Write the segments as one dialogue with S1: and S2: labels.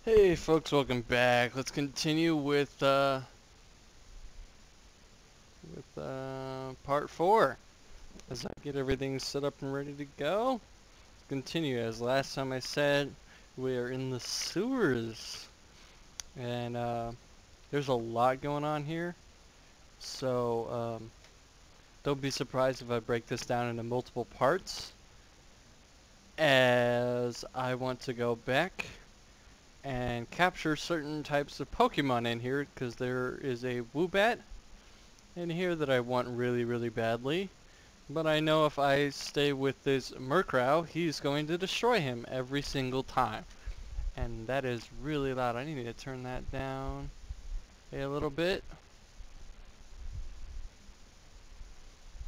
S1: Hey folks, welcome back. Let's continue with part 4 as I get everything set up and ready to go. Let's continue. As last time I said, we are in the sewers and there's a lot going on here. So don't be surprised if I break this down into multiple parts, as I want to go back and capture certain types of Pokemon in here, because there is a Woobat in here that I want really badly. But I know if I stay with this Murkrow, he's going to destroy him every single time. And that is really loud. I need to turn that down a little bit.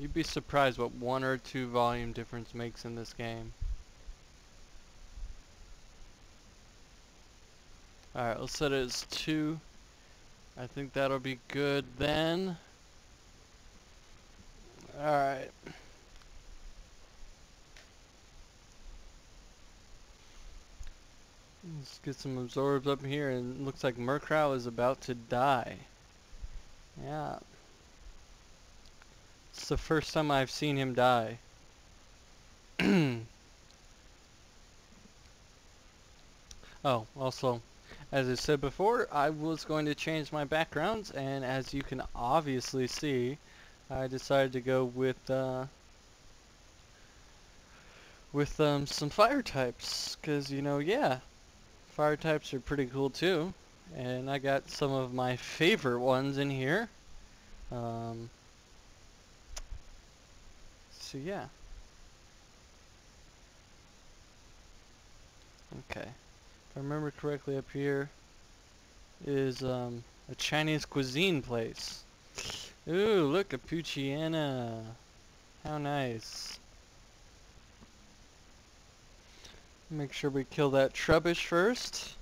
S1: You'd be surprised what 1 or 2 volume difference makes in this game. Alright, let's set it as 2. I think that'll be good then. Alright. Let's get some absorbs up here, and it looks like Murkrow is about to die. Yeah. It's the first time I've seen him die. Oh, also, as I said before, I was going to change my backgrounds, and as you can obviously see, I decided to go with some fire types, because, yeah, fire types are pretty cool too, and I got some of my favorite ones in here. So yeah. Okay. If I remember correctly, up here is a Chinese cuisine place. Ooh, look, a Poochyena. How nice. Make sure we kill that Trubbish first.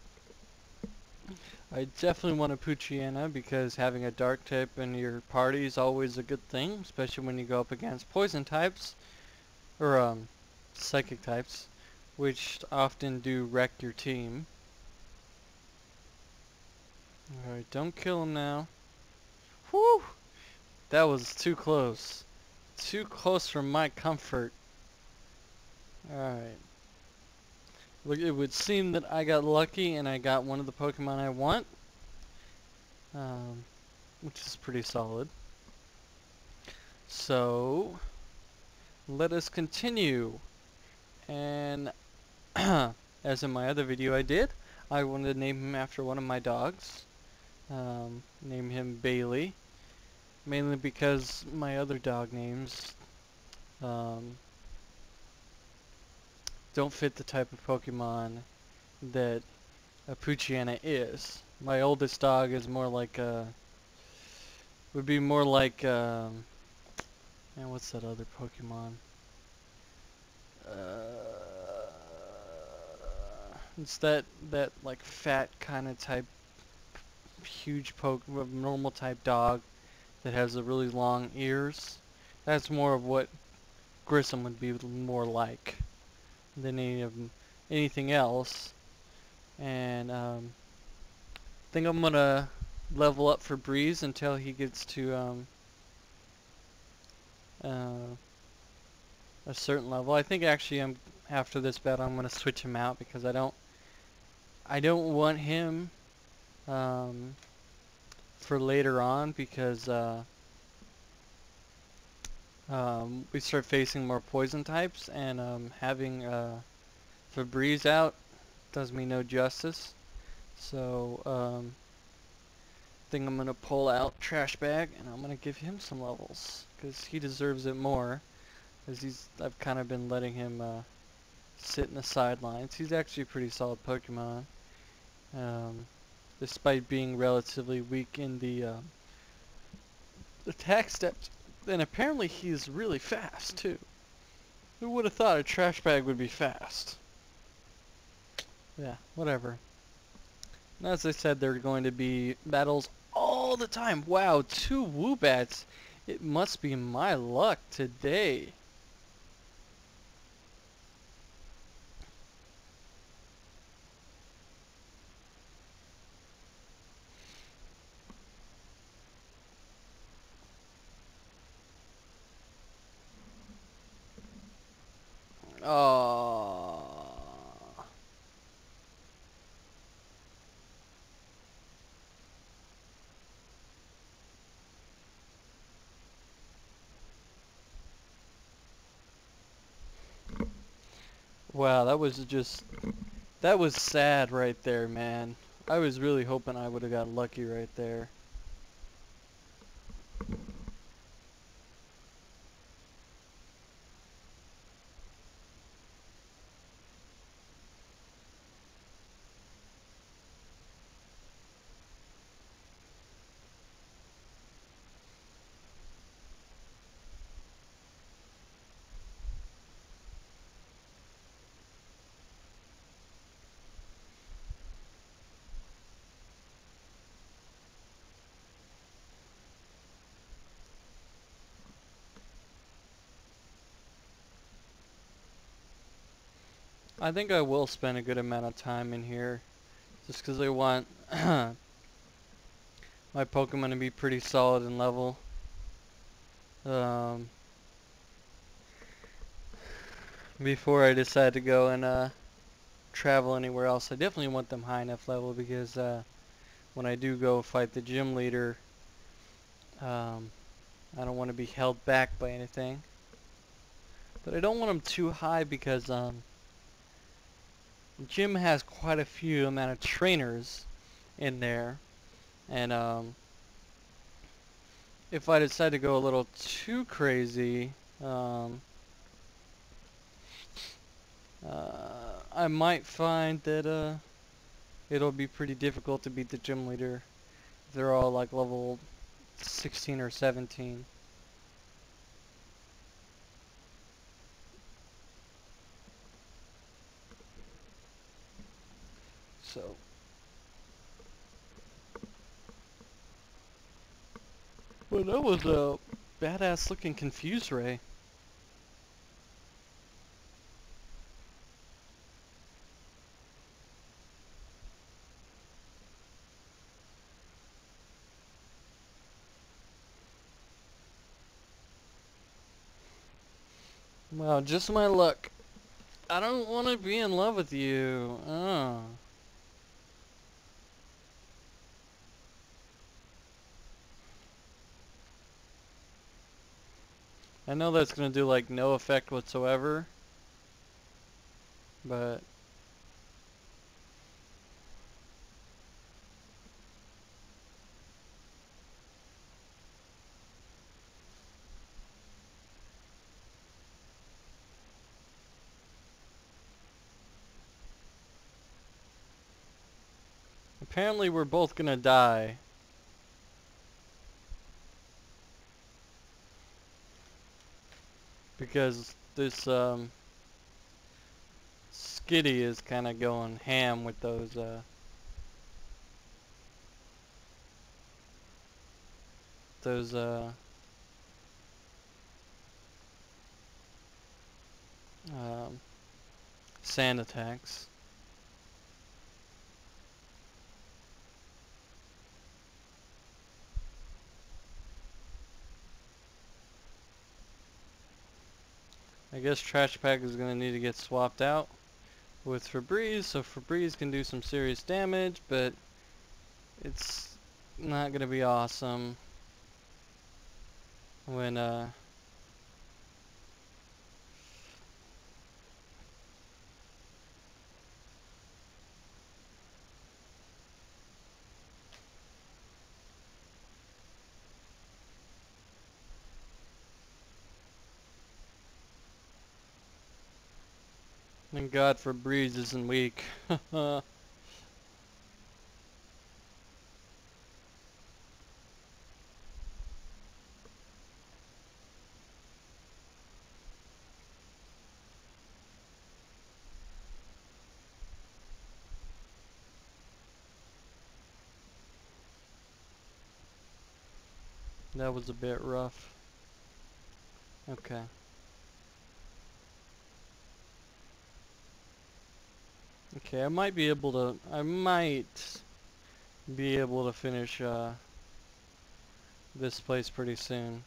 S1: I definitely want a Poochyena because having a dark type in your party is always a good thing, especially when you go up against poison types, or psychic types, which often do wreck your team. Alright, don't kill him now. Whew! That was too close. Too close for my comfort. Alright. Look, it would seem that I got lucky and I got one of the Pokemon I want. Which is pretty solid. So, let us continue. And, as in my other video I did, I wanted to name him after one of my dogs. Name him Bailey. Mainly because my other dog names don't fit the type of Pokemon that a Poochyena is. My oldest dog is more like would be more like, man, what's that other Pokemon? It's that like fat kind of type, huge normal type dog that has a really long ears. That's more of what Grissom would be more like than anything else. And think I'm gonna level up for Breeze until he gets to a certain level. I think actually after this battle I'm gonna switch him out because I don't want him for later on, because we start facing more poison types, and having Febreze out does me no justice. So I think I'm gonna pull out Trash Bag and I'm gonna give him some levels because he deserves it more. Because I've kind of been letting him sit in the sidelines. He's actually a pretty solid Pokemon, despite being relatively weak in the attack steps. And apparently he's really fast too. Who would have thought a Trash Bag would be fast? Yeah, whatever. And as I said, there are going to be battles all the time. Wow, 2 Woobats. It must be my luck today. Wow, that was sad right there, man. I was really hoping I would have got lucky right there. I think I will spend a good amount of time in here, just because I want my Pokemon to be pretty solid in level. Um, Before I decide to go and travel anywhere else, I definitely want them high enough level because when I do go fight the gym leader, um, I don't want to be held back by anything. But I don't want them too high because gym has quite a few amount of trainers in there, and if I decide to go a little too crazy, um, I might find that it'll be pretty difficult to beat the gym leader. They're all like level 16 or 17. So, well, that was a badass looking Confuse Ray. Wow, just my luck. I don't want to be in love with you. Oh. I know that's going to do like no effect whatsoever, but apparently we're both going to die. Because this Skitty is kind of going ham with those um, sand attacks. I guess Trash Pack is going to need to get swapped out with Febreze, so Febreze can do some serious damage, but it's not going to be awesome when thank God Febreze isn't weak. That was a bit rough. Okay. Okay, I might be able to finish this place pretty soon.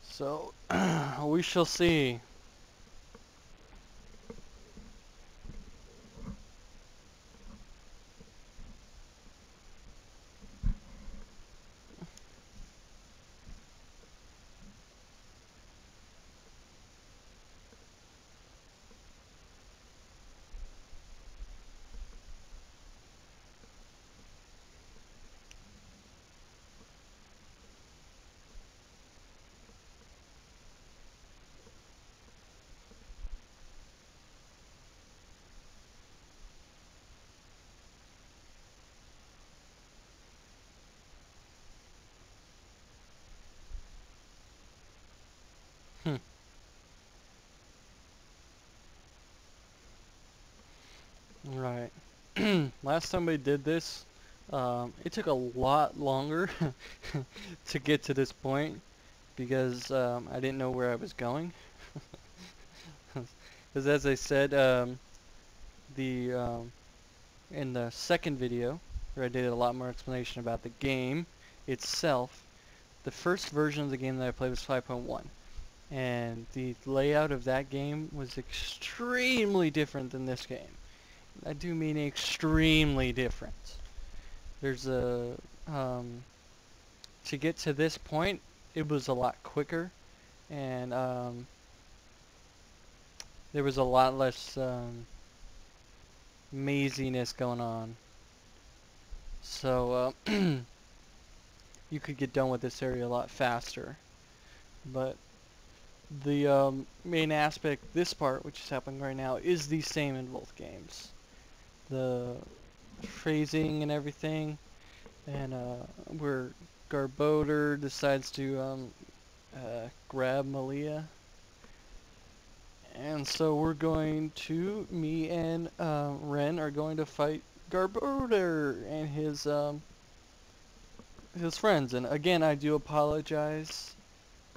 S1: So, we shall see. Alright. Last time we did this, it took a lot longer to get to this point because I didn't know where I was going. Because as I said, the in the second video, where I did a lot more explanation about the game itself, the first version of the game that I played was 5.1. And the layout of that game was extremely different than this game. I do mean extremely different. There's a, to get to this point, it was a lot quicker, and there was a lot less maziness going on. So you could get done with this area a lot faster. But the main aspect, this part, which is happening right now, is the same in both games. The phrasing and everything, and where Garbodor decides to grab Malia. And so we're going to, me and Ren are going to fight Garbodor and his friends. And again, I do apologize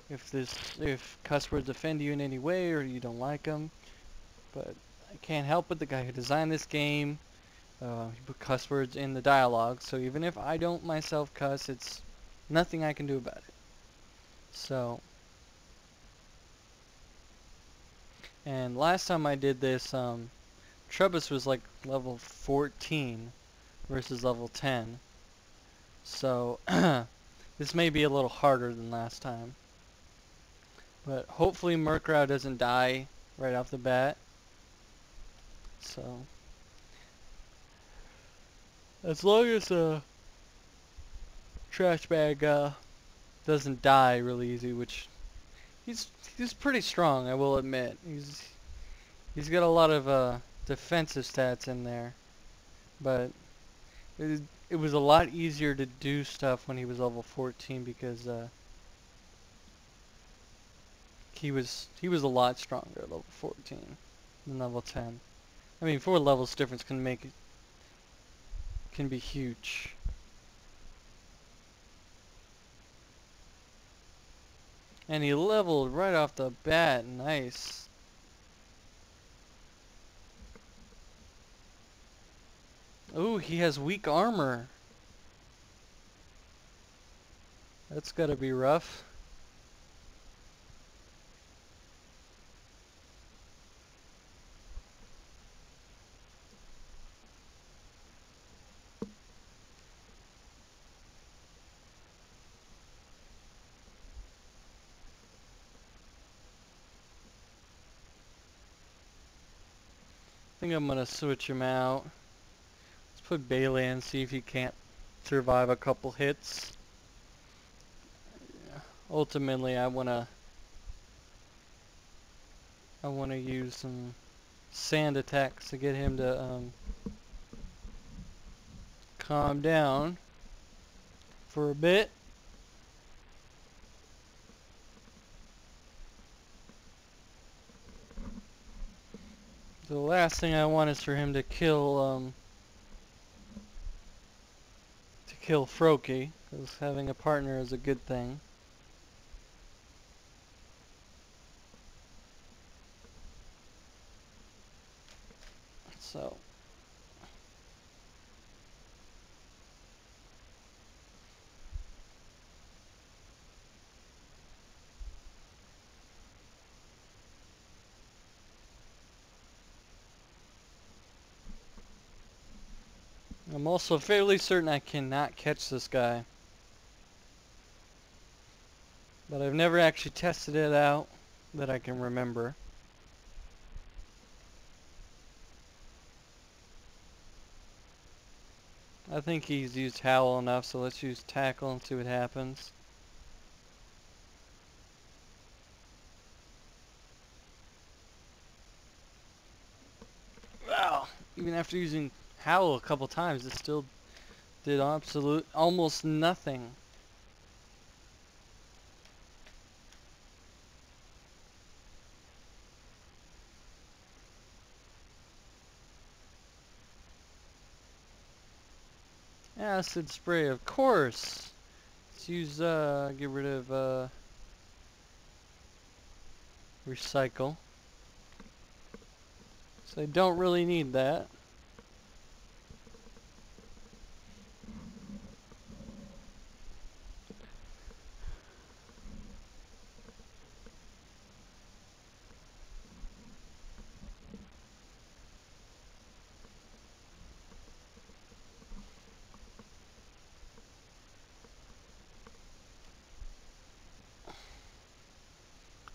S1: if cuss words offend you in any way or you don't like them, but I can't help it. The guy who designed this game, he put cuss words in the dialogue, so even if I don't myself cuss, it's nothing I can do about it. So, and last time I did this, Trebus was like level 14 versus level 10. So, this may be a little harder than last time. But hopefully Murkrow doesn't die right off the bat. So, as long as Trash Bag doesn't die really easy, which he's pretty strong, I will admit. He's got a lot of defensive stats in there, but it was a lot easier to do stuff when he was level 14 because he was a lot stronger at level 14 than level 10. I mean, 4 levels difference can be huge. And he leveled right off the bat. Nice. Ooh, he has weak armor. That's gotta be rough. I think I'm gonna switch him out. Let's put Bailey in, see if he can't survive a couple hits. Ultimately, I wanna use some sand attacks to get him to calm down for a bit. The last thing I want is for him to kill Froakie, because having a partner is a good thing. So I'm also fairly certain I cannot catch this guy. But I've never actually tested it out that I can remember. I think he's used Howl enough, so let's use Tackle and see what happens. Wow! Even after using Howl a couple times, it still did almost nothing. Acid spray, of course. Let's use, get rid of, recycle. So I don't really need that.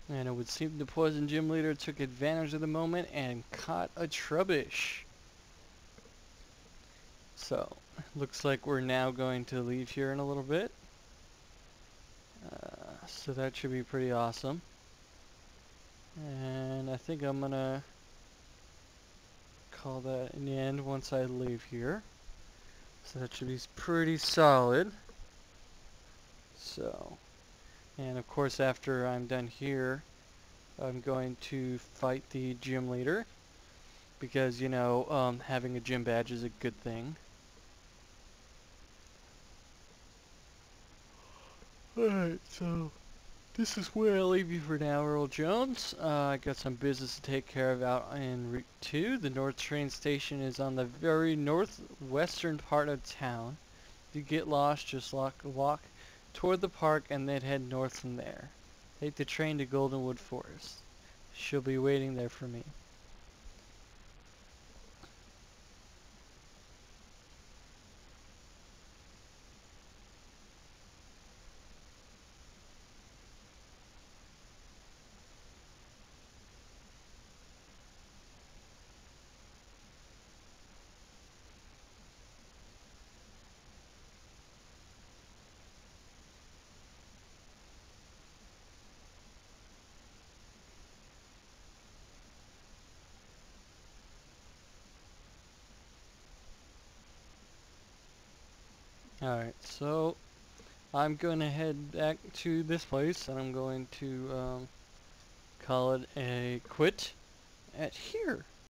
S1: And it would seem the poison gym leader took advantage of the moment and caught a trubbish. So, looks like we're now going to leave here in a little bit. So that should be pretty awesome. And I think I'm gonna call that an end once I leave here. So that should be pretty solid. So, and of course after I'm done here, I'm going to fight the gym leader. Because, you know, having a gym badge is a good thing. Alright, so this is where I'll leave you for now, Earl Jones. I got some business to take care of out in Route 2. The North train station is on the very northwestern part of town. If you get lost, just walk toward the park and then head north from there. Take the train to Goldenwood Forest. She'll be waiting there for me. Alright, so I'm going to head back to this place and I'm going to call it a quit at here.